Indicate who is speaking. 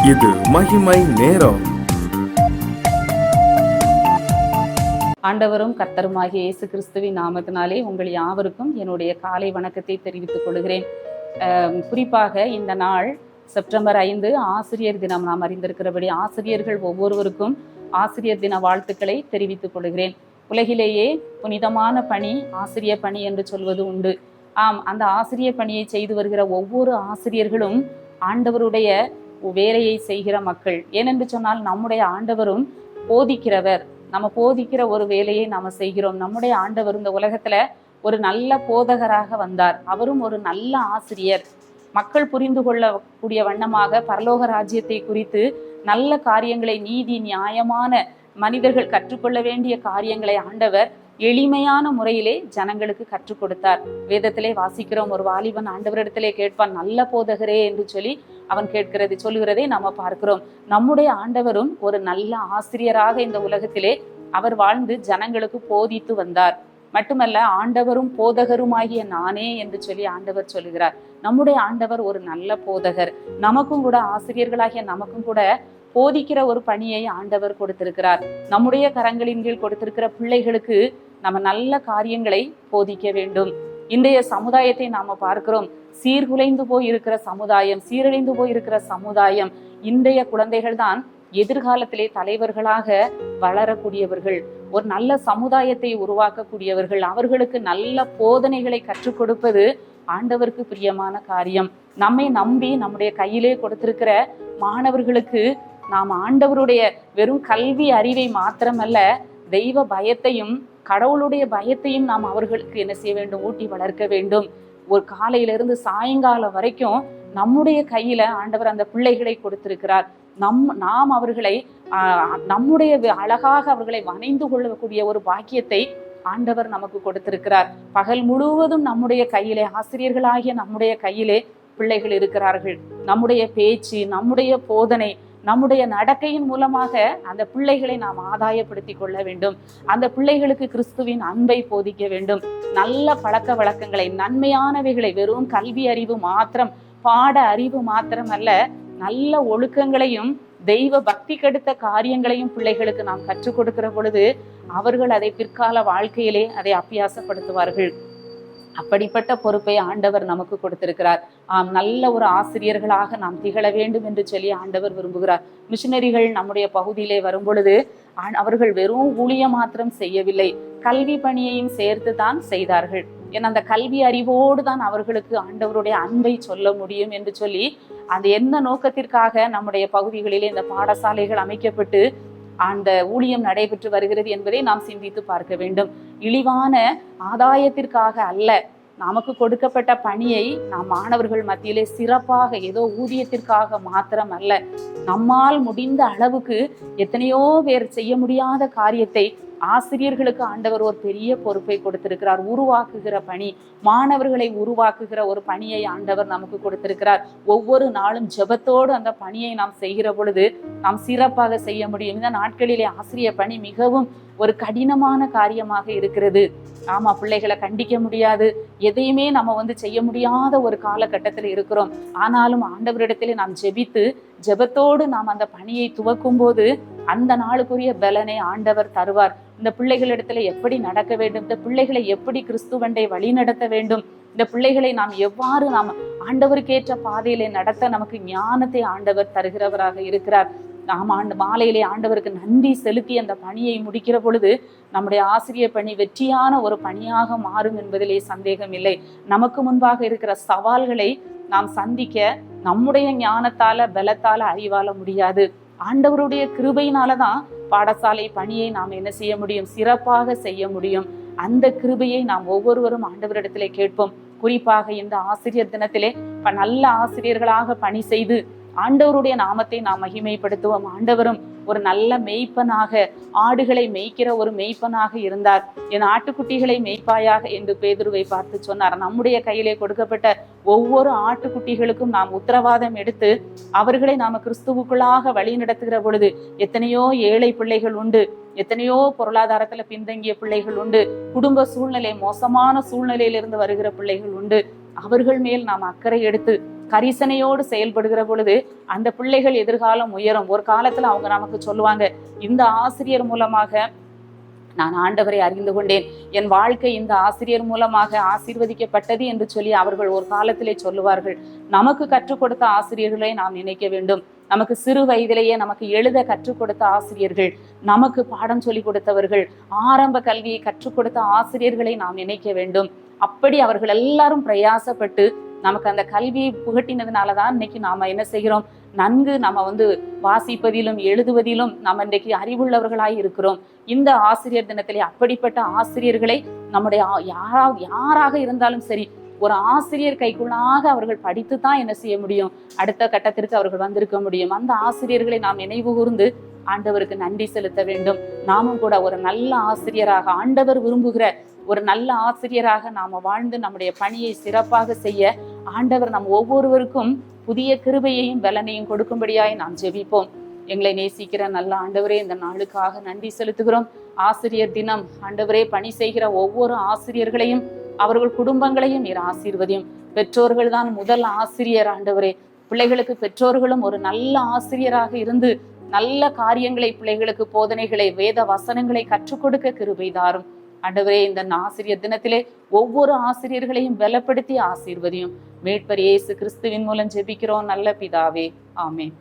Speaker 1: இது மகிமை நேரம்.
Speaker 2: ஆண்டவரும் கர்த்தருமாகிய இயேசு கிறிஸ்துவின் நாமத்தினாலே உங்கள் யாவருக்கும் என்னுடைய காலை வணக்கத்தை தெரிவித்துக் கொள்கிறேன். குறிப்பாக இந்த நாள் செப்டம்பர் 5 ஆசிரியர் தினம். நாம் அறிந்திருக்கிறபடி ஆசிரியர்கள் ஒவ்வொருவருக்கும் ஆசிரியர் தின வாழ்த்துக்களை தெரிவித்துக் கொள்கிறேன். உலகிலேயே புனிதமான பணி ஆசிரிய பணி என்று சொல்வது உண்டு. அந்த ஆசிரிய பணியை செய்து வருகிற ஒவ்வொரு ஆசிரியர்களும் ஆண்டவருடைய வேலையை செய்கிற மக்கள். ஏனென்று சொன்னால் நம்முடைய ஆண்டவரும் போதிக்கிறவர். நம்ம போதிக்கிற ஒரு வேலையை நாம செய்கிறோம். நம்முடைய ஆண்டவர் இந்த உலகத்துல ஒரு நல்ல போதகராக வந்தார். அவரும் ஒரு நல்ல ஆசிரியர். மக்கள் புரிந்து கொள்ளக்கூடிய வண்ணமாக பரலோக ராஜ்யத்தை குறித்து நல்ல காரியங்களை, நீதி நியாயமான மனிதர்கள் கற்றுக்கொள்ள வேண்டிய காரியங்களை ஆண்டவர் எளிமையான முறையிலே ஜனங்களுக்கு கற்றுக் கொடுத்தார். வேதத்திலே வாசிக்கிறோம், ஒரு வாலிபன் ஆண்டவரிடத்திலே கேட்பான், நல்ல போதகரே என்று சொல்லி அவன் சொல்லுகிறதை நாம பார்க்கிறோம். நம்முடைய ஆண்டவரும் ஒரு நல்ல ஆசிரியராக இந்த உலகத்திலே அவர் வாழ்ந்து ஜனங்களுக்கு போதித்து வந்தார். மட்டுமல்ல, ஆண்டவரும் போதகருமாகிய நானே என்று சொல்லி ஆண்டவர் சொல்லுகிறார். நம்முடைய ஆண்டவர் ஒரு நல்ல போதகர். நமக்கும் கூட, ஆசிரியர்களாகிய நமக்கும் கூட போதிக்கிற ஒரு பணியை ஆண்டவர் கொடுத்திருக்கிறார். நம்முடைய கரங்களின் கீழ் கொடுத்திருக்கிற பிள்ளைகளுக்கு நம்ம நல்ல காரியங்களை போதிக்க வேண்டும். இன்றைய சமுதாயத்தை நாம பார்க்கிறோம். சீர்குலைந்து போய் இருக்கிற சமுதாயம், சீரழிந்து போய் இருக்கிற சமுதாயம். இன்றைய குழந்தைகள் தான் எதிர்காலத்திலே தலைவர்களாக வளரக்கூடியவர்கள், ஒரு நல்ல சமுதாயத்தை உருவாக்கக்கூடியவர்கள். அவர்களுக்கு நல்ல போதனைகளை கற்றுக் கொடுப்பது ஆண்டவருக்கு பிரியமான காரியம். நம்மை நம்பி நம்முடைய கையிலே கொடுத்திருக்கிற மாணவர்களுக்கு நாம் ஆண்டவருடைய வெறும் கல்வி அறிவை மாத்திரமல்ல, தெய்வ பயத்தையும் கடவுளுடைய பயத்தையும் நாம் அவர்களுக்கு என்ன செய்ய வேண்டும்? ஊட்டி வளர்க்க வேண்டும். ஒரு காலையிலிருந்து சாயங்காலம் வரைக்கும் நம்முடைய கையில ஆண்டவர் அந்த பிள்ளைகளை கொடுத்திருக்கிறார். நாம் அவர்களை நம்முடைய அழகாக அவர்களை வணைந்து கொள்ளக்கூடிய ஒரு பாக்கியத்தை ஆண்டவர் நமக்கு கொடுத்திருக்கிறார். பகல் முழுவதும் நம்முடைய கையிலே, ஆசிரியர்களாகிய நம்முடைய கையிலே பிள்ளைகள் இருக்கிறார்கள். நம்முடைய பேச்சு, நம்முடைய போதனை, நம்முடைய நடக்கையின் மூலமாக அந்த பிள்ளைகளை நாம் ஆதாயப்படுத்தி கொள்ள வேண்டும். அந்த பிள்ளைகளுக்கு கிறிஸ்துவின் அன்பை போதிக்க வேண்டும். நல்ல பழக்க வழக்கங்களை, நன்மையானவைகளை, வெறும் கல்வி அறிவு மாத்திரம், பாட அறிவு மாத்திரம் அல்ல, நல்ல ஒழுக்கங்களையும் தெய்வ பக்தி கெடுத்த காரியங்களையும் பிள்ளைகளுக்கு நாம் கற்றுக் கொடுக்கிற பொழுது அவர்கள் அதை பிற்கால வாழ்க்கையிலே அதை அபியாசப்படுத்துவார்கள். அப்படிப்பட்ட பொறுப்பை ஆண்டவர் நமக்கு கொடுத்திருக்கிறார். நல்ல ஒரு ஆசிரியர்களாக நாம் திகழ வேண்டும் என்று சொல்லி ஆண்டவர் விரும்புகிறார். மிஷனரிகள் நம்முடைய பகுதியிலே வரும் பொழுது அவர்கள் வெறும் ஊழியம் மாத்திரம் செய்யவில்லை, கல்வி பணியையும் சேர்த்து தான் செய்தார்கள். ஏன்னா அந்த கல்வி அறிவோடு தான் அவர்களுக்கு ஆண்டவருடைய அன்பை சொல்ல முடியும் என்று சொல்லி அந்த என்ன நோக்கத்திற்காக நம்முடைய பகுதிகளிலே இந்த பாடசாலைகள் அமைக்கப்பட்டு அந்த ஊழியம் நடைபெற்று வருகிறது என்பதை நாம் சிந்தித்து பார்க்க வேண்டும். இழிவான ஆதாயத்திற்காக அல்ல, நமக்கு கொடுக்கப்பட்ட பணியை நாம் மாணவர்கள் மத்தியிலே சிறப்பாக, ஏதோ ஊதியத்திற்காக மாத்திரம் அல்ல, நம்மால் முடிந்த அளவுக்கு எத்தனையோ பேர் செய்ய முடியாத காரியத்தை ஆசிரியர்களுக்கு ஆண்டவர் ஒரு பெரிய பொறுப்பை கொடுத்திருக்கிறார். உருவாக்குகிற பணி, மாணவர்களை உருவாக்குகிற ஒரு பணியை ஆண்டவர் நமக்கு கொடுத்திருக்கிறார். ஒவ்வொரு நாளும் ஜெபத்தோடு அந்த பணியை நாம் செய்கிற பொழுது நாம் சிறப்பாக செய்ய முடியும். இந்த நாட்களிலே ஆசிரியர் பணி மிகவும் ஒரு கடினமான காரியமாக இருக்கிறது. பிள்ளைகளை கண்டிக்க முடியாது, எதையுமே நம்ம செய்ய முடியாத ஒரு காலகட்டத்தில் இருக்கிறோம். ஆனாலும் ஆண்டவரிடத்திலே நாம் ஜெபத்தோடு நாம் அந்த பணியை துவக்கும் போது அந்த நாளுக்குரிய பலனை ஆண்டவர் தருவார். இந்த பிள்ளைகளிடத்துல எப்படி நடக்க வேண்டும், இந்த பிள்ளைகளை எப்படி கிறிஸ்துவண்டை வழி நடத்த வேண்டும், இந்த பிள்ளைகளை நாம் எவ்வாறு நாம் ஆண்டவருக்கேற்ற பாதையிலே நடத்த நமக்கு ஞானத்தை ஆண்டவர் தருகிறவராக இருக்கிறார். நாம் மாலையிலே ஆண்டவருக்கு நன்றி செலுத்தி அந்த பணியை முடிக்கிற பொழுது நம்முடைய ஆசிரியர் பணி வெற்றியான ஒரு பணியாக மாறும் என்பதிலே சந்தேகம் இல்லை. நமக்கு முன்பாக இருக்கிற சவால்களை நாம் சந்திக்க நம்முடைய ஞானத்தால, பலத்தால, அறிவால முடியாது. ஆண்டவருடைய கிருபையினாலதான் பாடசாலை பணியை நாம் என்ன செய்ய முடியும்? சிறப்பாக செய்ய முடியும். அந்த கிருபையை நாம் ஒவ்வொருவரும் ஆண்டவரிடத்திலே கேட்போம். குறிப்பாக இந்த ஆசிரியர் தினத்திலே நல்ல ஆசிரியர்களாக பணி செய்து ஆண்டவருடைய நாமத்தை நாம் மகிமைப்படுத்துவோம். ஆண்டவரும் ஒரு நல்ல மெய்ப்பனாக, ஆடுகளை மேய்க்கிற ஒரு மெய்ப்பனாக இருந்தார். என் ஆட்டுக்குட்டிகளை மேய்ப்பாயாக என்று பேதுருவை பார்த்து சொன்னார். நம்முடைய கையிலே கொடுக்கப்பட்ட ஒவ்வொரு ஆட்டுக்குட்டிகளுக்கும் நாம் உத்தரவாதம் எடுத்து அவர்களை நாம கிறிஸ்துவுக்குள்ளாக வழி நடத்துகிற பொழுது எத்தனையோ ஏழை பிள்ளைகள் உண்டு, எத்தனையோ பொருளாதாரத்துல பின்தங்கிய பிள்ளைகள் உண்டு, குடும்ப சூழ்நிலை மோசமான சூழ்நிலையிலிருந்து வருகிற பிள்ளைகள் உண்டு. அவர்கள் மேல் நாம் அக்கறை எடுத்து கரிசனையோடு செயல்படுகிற பொழுது அந்த பிள்ளைகள் எதிர்காலம் உயரும். ஒரு காலத்துல அவங்க நமக்கு சொல்லுவாங்க, இந்த ஆசிரியர் மூலமாக நான் ஆண்டவரை அறிந்து கொண்டேன், என் வாழ்க்கை இந்த ஆசிரியர் மூலமாக ஆசீர்வதிக்கப்பட்டது என்று சொல்லி அவர்கள் ஒரு காலத்திலே சொல்லுவார்கள். நமக்கு கற்றுக் கொடுத்த ஆசிரியர்களை நாம் நினைக்க வேண்டும். நமக்கு சிறு வயதிலேயே நமக்கு எழுத கற்றுக் கொடுத்த ஆசிரியர்கள், நமக்கு பாடம் சொல்லி கொடுத்தவர்கள், ஆரம்ப கல்வியை கற்றுக் கொடுத்த ஆசிரியர்களை நாம் நினைக்க வேண்டும். அப்படி அவர்கள் எல்லாரும் பிரயாசப்பட்டு நமக்கு அந்த கல்வியை புகட்டினதுனாலதான் இன்னைக்கு நாம என்ன செய்கிறோம், நன்கு நம்ம வாசிப்பதிலும் எழுதுவதிலும் நம்ம இன்றைக்கு அறிவுள்ளவர்களாய் இருக்கிறோம். இந்த ஆசிரியர் தினத்திலே அப்படிப்பட்ட ஆசிரியர்களை நம்முடைய யாராக இருந்தாலும் சரி, ஒரு ஆசிரியர் கைக்குள்ளாக அவர்கள் படித்து தான் என்ன செய்ய முடியும், அடுத்த கட்டத்திற்கு அவர்கள் வந்திருக்க முடியும். அந்த ஆசிரியர்களை நாம் நினைவு கூர்ந்து ஆண்டவருக்கு நன்றி செலுத்த வேண்டும். நாமும் கூட ஒரு நல்ல ஆசிரியராக, ஆண்டவர் விரும்புகிற ஒரு நல்ல ஆசிரியராக நாம வாழ்ந்து நம்முடைய பணியை சிறப்பாக செய்ய ஆண்டவர் நம் ஒவ்வொருவருக்கும் புதிய கிருபையையும் பலனையும் கொடுக்கும்படியாய் நாம் ஜெபிப்போம். எங்களை நேசிக்கிற நல்ல ஆண்டவரே, இந்த நாளுக்காக நன்றி செலுத்துகிறோம். ஆசிரியர் தினம் ஆண்டவரே, பணி செய்கிற ஒவ்வொரு ஆசிரியர்களையும் அவர்கள் குடும்பங்களையும் நீர் ஆசீர்வதியும். பெற்றோர்கள் தான் முதல் ஆசிரியர் ஆண்டவரே. பிள்ளைகளுக்கு பெற்றோர்களும் ஒரு நல்ல ஆசிரியராக இருந்து நல்ல காரியங்களை, பிள்ளைகளுக்கு போதனைகளை, வேத வசனங்களை கற்றுக் கொடுக்க கிருபை தாரும் ஆண்டவரே. இந்த ஆசிரியர் தினத்திலே ஒவ்வொரு ஆசிரியர்களையும் பலப்படுத்தி ஆசீர்வதியும். மீட்பர் இயேசு கிறிஸ்துவின் மூலம் ஜெபிக்கிறோம் நல்ல பிதாவே, ஆமென்.